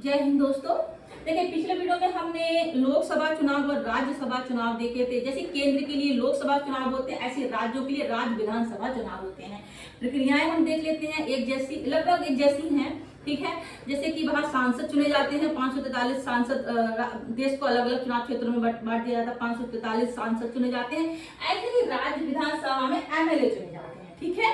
जय हिंद दोस्तों। देखिए, पिछले वीडियो में हमने लोकसभा चुनाव और राज्यसभा चुनाव देखे थे। जैसे केंद्र के लिए लोकसभा चुनाव होते हैं, ऐसे राज्यों के लिए राज्य विधानसभा चुनाव होते हैं। प्रक्रियाएं हम देख लेते हैं, एक जैसी लगभग एक जैसी हैं। ठीक है, जैसे कि वहां सांसद चुने जाते हैं, 543 सांसद, देश को अलग अलग चुनाव क्षेत्रों में बांट दिया जाता है, 543 सांसद चुने जाते हैं। ऐसे ही राज्य विधानसभा में एमएलए चुने जाते हैं। ठीक है,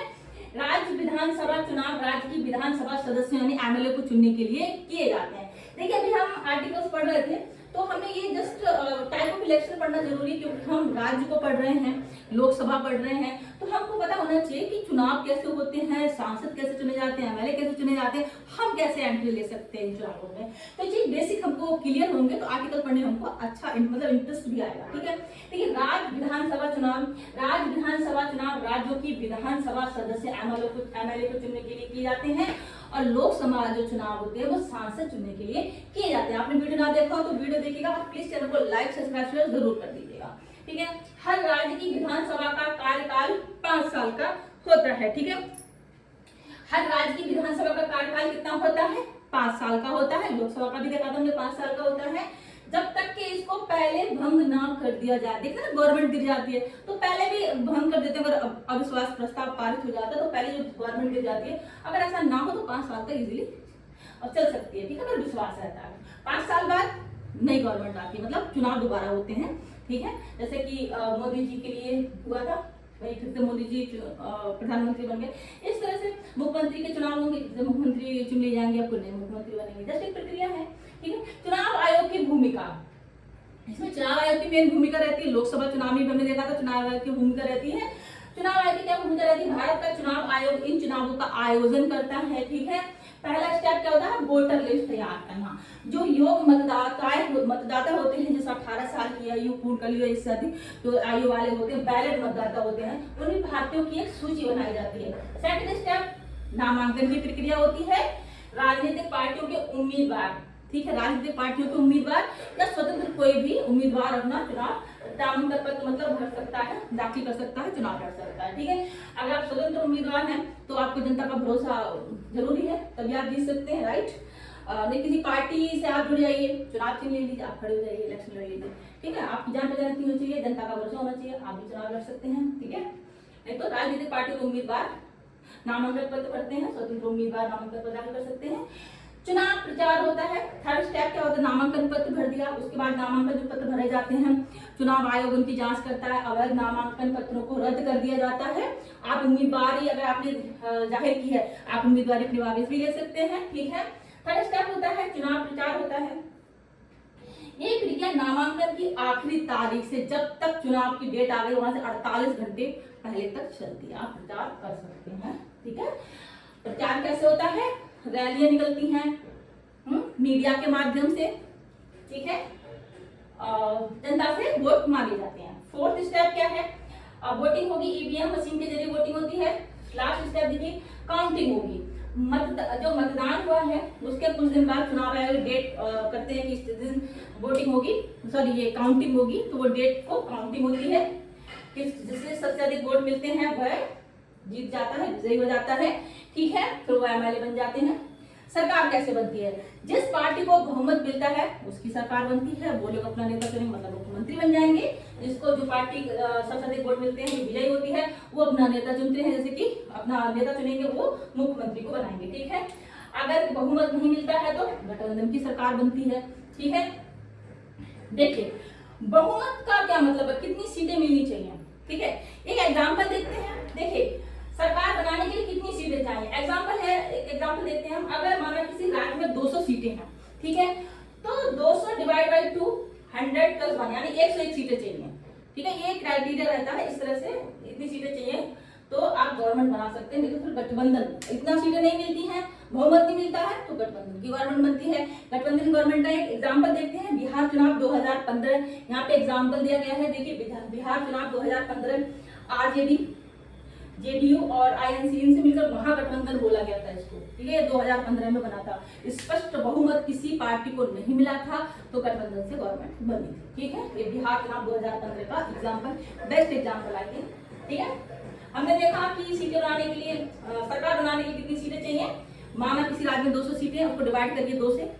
राज्य विधानसभा चुनाव राज्य की विधानसभा सदस्य यानी एमएलए को चुनने के लिए किए जाते हैं। देखिए, अभी हम आर्टिकल्स पढ़ रहे थे तो हमें ये जस्ट टाइप ऑफ इलेक्शन पढ़ना जरूरी है, क्योंकि हम राज्य को पढ़ रहे हैं, लोकसभा पढ़ रहे हैं, तो हमको पता होना चाहिए कि चुनाव कैसे होते हैं, सांसद कैसे चुने जाते हैं, एमएलए कैसे चुने जाते हैं, हम कैसे एंट्री ले सकते हैं इन चुनावों में। तो ये बेसिक हमको क्लियर होंगे तो आर्टिकल पढ़ने में हमको अच्छा मतलब इंटरेस्ट भी आएगा। ठीक है, देखिए, राज्य विधानसभा चुनाव राज्यों की विधानसभा सदस्य एमएलए को चुनने के लिए किए जाते हैं, और लोकसभा जो चुनाव होते हैं वो सांसद चुनने के लिए किए जाते हैं। आपने वीडियो ना देखा हो तो वीडियो देखिएगा, प्लीज चैनल को लाइक सब्सक्राइब जरूर कर दीजिएगा। ठीक है, हर राज्य की विधानसभा का कार्यकाल 5 साल का होता है। ठीक है, हर राज्य की विधानसभा का कार्यकाल कितना होता है? 5 साल का होता है। लोकसभा का भी देखा था हमने, 5 साल का होता है, जब तक कि इसको पहले भंग ना कर दिया जाए। देखते ना, गवर्नमेंट गिर जाती है तो पहले भी भंग कर देते हैं, अगर अविश्वास प्रस्ताव पारित हो जाता है तो पहले जो गवर्नमेंट गिर जाती है, अगर ऐसा ना हो तो 5 साल तक इजीली चल सकती है। ठीक है, अगर विश्वास रहता है। 5 साल बाद नई गवर्नमेंट आती है, मतलब चुनाव दोबारा होते हैं। ठीक है, जैसे कि मोदी जी के लिए हुआ था, वही फिर से मोदी जी प्रधानमंत्री बन गए। इस तरह से मुख्यमंत्री के चुनाव होंगे, मुख्यमंत्री चुन लिए जाएंगे, आपको नए मुख्यमंत्री बनेंगे। जस्ट एक प्रक्रिया है। ठीक है, चुनाव आयोग की भूमिका, इसमें चुनाव आयोग की मेन भूमिका रहती है। लोकसभा चुनाव में हमने देखा था चुनाव आयोग की भूमिका रहती है। चुनाव आयोग की क्या भूमिका रहती है? भारत का चुनाव आयोग इन चुनावों का आयोजन करता है। ठीक है, पहला स्टेप क्या होता है? वोटर लिस्ट तैयार करना। जो योग्य मतदाता होते हैं, जैसे 18 साल की आयु पूर्ण कर ली है, इससे अधिक जो आयु वाले होते हैं, बैलेट मतदाता होते हैं, उन्हीं भारतीयों की एक सूची बनाई जाती है। सेकंड स्टेप, नामांकन की प्रक्रिया होती है। राजनीतिक पार्टियों के उम्मीदवार, ठीक है, राजनीतिक पार्टियों के उम्मीदवार या स्वतंत्र कोई भी उम्मीदवार अपना चुनाव नामांकन पत्र मतलब भर सकता है, दाखिल कर सकता है, चुनाव लड़ सकता है। ठीक है, अगर आप स्वतंत्र उम्मीदवार हैं तो आपको जनता का भरोसा जरूरी है, तभी आप जीत सकते हैं। राइट, नहीं किसी पार्टी से आप जुड़ जाइए, चुनाव छीन लीजिए, आप खड़े हो जाइए, इलेक्शन लड़ लीजिए। ठीक है, आपकी जान पहचान इतनी होनी चाहिए, जनता का भरोसा होना चाहिए, आप भी चुनाव लड़ सकते हैं। ठीक है, नहीं तो राजनीतिक पार्टी के उम्मीदवार नामांकन पत्र भरते हैं, स्वतंत्र उम्मीदवार नामांकन पत्र दाखिल कर सकते हैं। चुनाव प्रचार होता है। थर्ड स्टेप क्या होता है? नामांकन पत्र भर दिया, उसके बाद नामांकन जो पत्र भरे जाते हैं, चुनाव आयोग उनकी जांच करता है, अवैध नामांकन पत्रों को रद्द कर दिया जाता है। आप उम्मीदवारी अगर आपने जाहिर की है, आप उम्मीदवारी अपनी वापस भी ले सकते हैं। ठीक है, थर्ड स्टेप होता है चुनाव प्रचार होता है। ये प्रक्रिया नामांकन की आखिरी तारीख से जब तक चुनाव की डेट आ गई वहां से 48 घंटे पहले तक चलती है, आप प्रचार कर सकते हैं। ठीक है, प्रचार कैसे होता है? रैलियां निकलती हैं मीडिया के माध्यम से। ठीक है, जनता से वोट मांगे जाते हैं। फोर्थ स्टेप क्या है? वोटिंग होगी, ईवीएम मशीन के जरिए वोटिंग होती है। लास्ट स्टेप देखिए, काउंटिंग होगी। जो मतदान हुआ है उसके कुछ दिन बाद चुनाव आयोग डेट करते हैं कि इस दिन वोटिंग होगी, सॉरी ये काउंटिंग होगी, तो वो डेट को काउंटिंग होती है। जिससे सबसे अधिक वोट मिलते हैं वह जीत जाता है, विजयी हो जाता है। ठीक है, फिर वो एमएलए बन जाते हैं। सरकार कैसे बनती है? जिस पार्टी को बहुमत मिलता है उसकी सरकार बनती है, वो लोग अपना नेता चुनेंगे, मतलब मुख्यमंत्री बन जाएंगे। जिसको जो पार्टी सबसे अधिक वोट मिलते हैं, विजयी होती है, वो अपना नेता चुनते हैं, जैसे कि अपना नेता चुनेंगे, वो मुख्यमंत्री को बनाएंगे। ठीक है, अगर बहुमत नहीं मिलता है तो गठबंधन की सरकार बनती है। ठीक है, देखिए बहुमत का क्या मतलब है, कितनी सीटें मिलनी चाहिए। ठीक है, एक एग्जाम्पल देखते हैं। देखिए, सरकार बनाने के लिए कितनी सीटें चाहिए? एग्जाम्पल देते हैं हम। अगर माना किसी राज्य में 200 सीटें हैं, ठीक है, तो 200 डिवाइड बाई 2 100 प्लस 1 यानी 101 सीटें चाहिए। ठीक है, ये क्राइटेरिया रहता है, इस तरह से इतनी सीटें चाहिए तो आप गवर्नमेंट बना सकते हैं। नहीं तो फिर गठबंधन, इतना सीटें नहीं मिलती हैं, बहुमत नहीं मिलता है, तो गठबंधन की गवर्नमेंट बनती है। गठबंधन गवर्नमेंट का एक एग्जाम्पल देखते हैं, बिहार चुनाव 2015। यहाँ पे एग्जाम्पल दिया गया है। देखिए, बिहार चुनाव 2015 आरजेडी, जेडीयू और आईएनसी इनसे मिलकर महागठबंधन बोला गया था इसको। ठीक है, 2015 में बना था। स्पष्ट बहुमत किसी पार्टी को नहीं मिला था तो गठबंधन से गवर्नमेंट बनी थी। ठीक है, ये बिहार चुनाव 2015 का example, best example I think. ठीक है, हमने देखा कि सीटें बनाने के लिए, सरकार बनाने के लिए कितनी सीटें चाहिए। माना किसी राज्य में 200 सीटें, उसको डिवाइड करिए 2 से,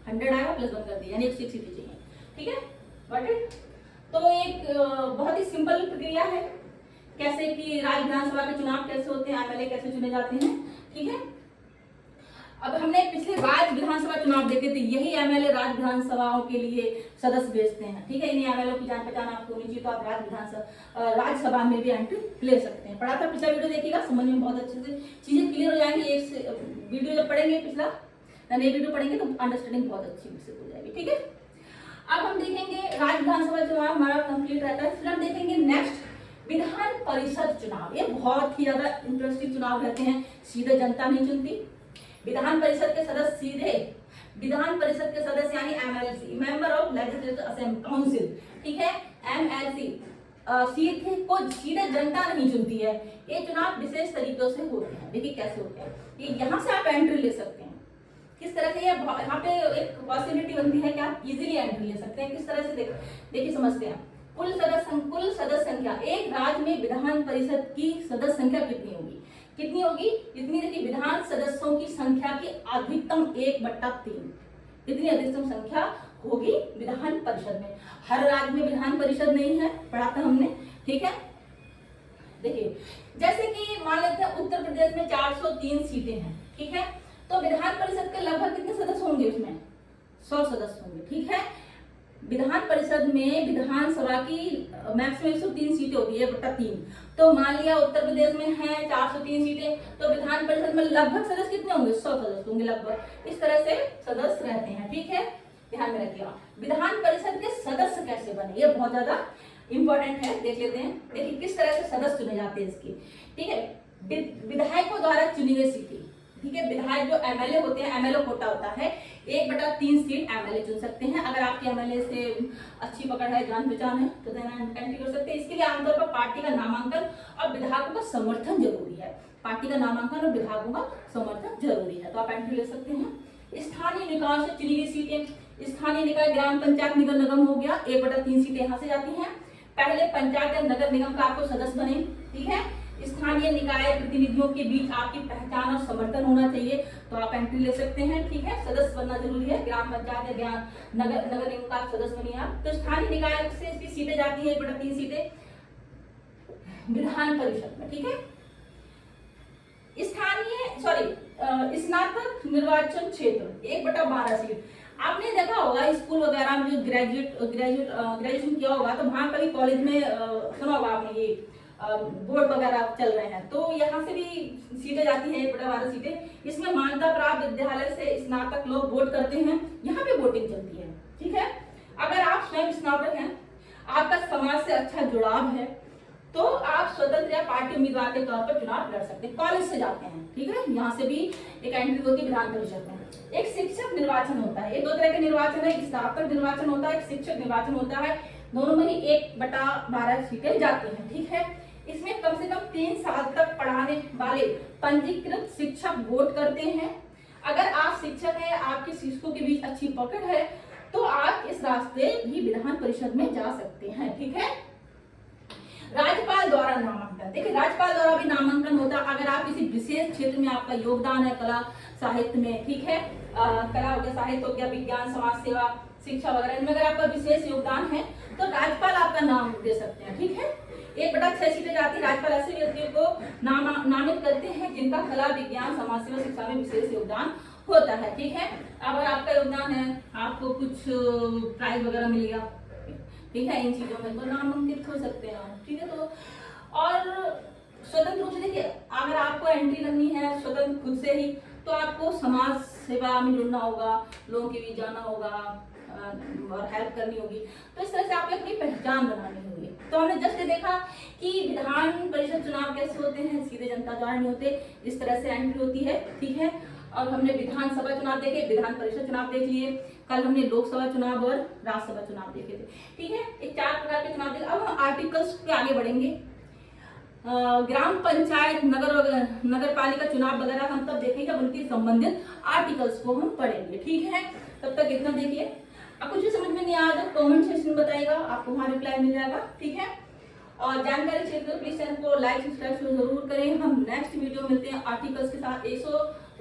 100 आएगा प्लस 1 कर दिया, यानी 160 सीटें चाहिए। ठीक है, गॉट इट। तो एक बहुत ही सिंपल प्रक्रिया है कैसे कि राज्य विधानसभा के चुनाव कैसे होते हैं, एमएलए कैसे चुने जाते हैं। ठीक है, अब हमने पिछले राज्य विधानसभा चुनाव देखे थे, यही एमएलए राज्य विधानसभाओं के लिए सदस्य भेजते हैं। ठीक है, इन एमएलए की जान पहचान आपको होनी चाहिए, तो आप राज्यसभा में भी एंट्री ले सकते हैं। पढ़ा था, पिछला वीडियो देखिएगा, समझ में बहुत अच्छे से चीजें क्लियर हो जाएंगी। एक वीडियो जब पढ़ेंगे पिछला, नए वीडियो पढ़ेंगे तो अंडरस्टैंडिंग बहुत अच्छी विकसित हो जाएगी। ठीक है, अब हम देखेंगे राज्य विधानसभा चुनाव हमारा कंप्लीट रहता है। फिर हम देखेंगे नेक्स्ट विधान परिषद चुनाव। ये बहुत ही ज्यादा इंटरेस्टिंग चुनाव रहते हैं, सीधे जनता नहीं चुनती। विधान परिषद के सदस्य सीधे विधान परिषद के सदस्य यानी MLC, member of legislative assembly council. ठीक है, एमएलसी सीधे जनता नहीं चुनती है। ये चुनाव विशेष तरीकों से होते हैं। देखिए कैसे होते हैं, ये यहाँ से आप एंट्री ले सकते हैं। किस तरह से यहाँ पे एक पॉसिबिलिटी बनती है कि आप इजीली एंट्री ले सकते हैं। किस तरह से देखिए समझते हैं। कुल सदस्य संख्या, एक राज्य में विधान परिषद की सदस्य संख्या कितनी होगी? इतनी देखिए, विधान सदस्यों की संख्या की अधिकतम 1/3। इतनी अधिकतम संख्या होगी विधान परिषद में। हर राज्य में विधान परिषद नहीं है, पढ़ा था हमने। ठीक है, देखिए जैसे कि मान लेते हैं उत्तर प्रदेश में 403 सीटें हैं। ठीक है, तो विधान परिषद के लगभग कितने सदस्य होंगे? उसमें 100 सदस्य होंगे। ठीक है, विधान परिषद में विधानसभा की मैक्सिमम 103 सीटें होती है, 1/3। तो मान लिया उत्तर प्रदेश में है 403 सीटें, तो विधान परिषद में लगभग सदस्य कितने होंगे? 100 सदस्य होंगे लगभग। इस तरह से सदस्य रहते हैं। ठीक है, ध्यान में रखिएगा। विधान परिषद के सदस्य कैसे बने, ये बहुत ज्यादा इंपॉर्टेंट है, देख लेते हैं। देखिए किस तरह से सदस्य चुने जाते हैं इसकी। ठीक है, विधायकों द्वारा चुनी गई सीटें। ठीक है, विधायक जो एमएलए होते हैं, एमएलए कोटा होता है, 1/3 सीट एमएलए चुन सकते हैं। अगर आपके एमएलए से अच्छी पकड़ है, जान पहचान है, तो एंट्री कर सकते हैं। इसके लिए आमतौर पर पार्टी का नामांकन और विधायकों का समर्थन जरूरी है। पार्टी का नामांकन और विधायकों का समर्थन जरूरी है, तो आप एंट्री ले सकते हैं। स्थानीय निकाय से चुनी गई सीटें, स्थानीय निकाय ग्राम पंचायत निगम निगम हो गया, 1/3 सीटें यहाँ से जाती हैं। पहले पंचायत या नगर निगम का आपको सदस्य बने। ठीक है, स्थानीय निकाय प्रतिनिधियों के बीच आपकी पहचान और समर्थन होना चाहिए, तो आप एंट्री ले सकते हैं। ठीक है, सदस्य बनना जरूरी है। ग्राम पंचायत या नगर निगम का सदस्य बनिए आप। तो स्थानीय निकाय से इसकी सीटें जाती है 1/3 सीटें विधान परिषद में। ठीक है, स्नातक निर्वाचन क्षेत्र 1/12 सीट। आपने देखा होगा स्कूल वगैरह में जो ग्रेजुएशन किया होगा, तो वहां कभी कॉलेज में सुना होगा आपने ये बोर्ड वगैरह चल रहे हैं, तो यहाँ से भी सीटें जाती हैं 1/12 सीटें। इसमें मान्यता प्राप्त विद्यालय से स्नातक लोग वोट करते हैं, यहाँ पे वोटिंग चलती है। ठीक है, अगर आप स्वयं स्नातक हैं, आपका समाज से अच्छा जुड़ाव है, तो आप स्वतंत्र या पार्टी उम्मीदवार के तौर पर चुनाव लड़ सकते हैं। कॉलेज से जाते हैं। ठीक है, यहाँ से भी एक एंट्री होती है विधान परिषद में। एक शिक्षक निर्वाचन होता है, ये 2 तरह के निर्वाचन है, एक स्नातक निर्वाचन होता है, एक शिक्षक निर्वाचन होता है। दोनों में ही 1/12 सीटें जाती हैं। ठीक है, इसमें कम से कम 3 साल तक पढ़ाने वाले पंजीकृत शिक्षक वोट करते हैं। अगर आप शिक्षक हैं, आपके शिक्षकों के बीच अच्छी पकड़ है, तो आप इस रास्ते भी विधान परिषद में जा सकते हैं। ठीक है, राज्यपाल द्वारा नामांकन। देखिए राज्यपाल द्वारा भी नामांकन होता है अगर आप किसी विशेष क्षेत्र में आपका योगदान है, कला साहित्य में। ठीक है, कला हो गया, साहित्य हो गया, विज्ञान, समाज सेवा, शिक्षा वगैरह, इनमें अगर आपका विशेष योगदान है तो राज्यपाल आपका नाम दे सकते हैं। ठीक है, 1/6 सीटें जाती है। राज्यपाल ऐसे व्यक्तियों को नामित करते हैं जिनका कला, विज्ञान, समाज सेवा, शिक्षा में विशेष योगदान होता है। ठीक है, अगर आपका योगदान है, आपको कुछ प्राइज वगैरह मिल गया, ठीक है, इन चीजों में तो नामांकित हो सकते हैं। ठीक है, तो और स्वतंत्र रूप से देखिए, अगर आपको एंट्री करनी है स्वतंत्र खुद से ही, तो आपको समाज सेवा में जुड़ना होगा, लोगों के बीच जाना होगा और हेल्प करनी होगी। तो इस तरह से आपको अपनी पहचान बनानी होगी। तो हमने जस्ट देखा कि विधान परिषद चुनाव कैसे होते हैं, सीधे जनता द्वारा नहीं होते, इस तरह से एंट्री होती है। ठीक है, और हमने विधानसभा चुनाव देखे, विधान परिषद चुनाव देख लिए, कल हमने लोकसभा चुनाव और राज्यसभा चुनाव देखे थे। ठीक है, एक 4 प्रकार के चुनाव देखे। अब हम आर्टिकल्स पे आगे बढ़ेंगे। ग्राम पंचायत, नगर पालिका चुनाव वगैरह हम तब देखेंगे जब उनके संबंधित आर्टिकल्स को हम पढ़ेंगे। ठीक है, तब तक इतना देखिए। अब कुछ भी समझ में नहीं आया तो कमेंट सेक्शन में बताइएगा, आपको वहां रिप्लाई मिल जाएगा। ठीक है, और जानकारी शेयर करो, प्लीज चैनल को लाइक सब्सक्राइब जरूर करें। हम नेक्स्ट वीडियो मिलते हैं आर्टिकल्स के साथ।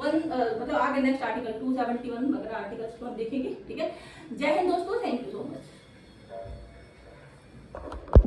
मतलब आगे नेक्स्ट आर्टिकल 271 वगैरह आर्टिकल्स को हम देखेंगे। ठीक है, जय हिंद दोस्तों, थैंक यू सो मच।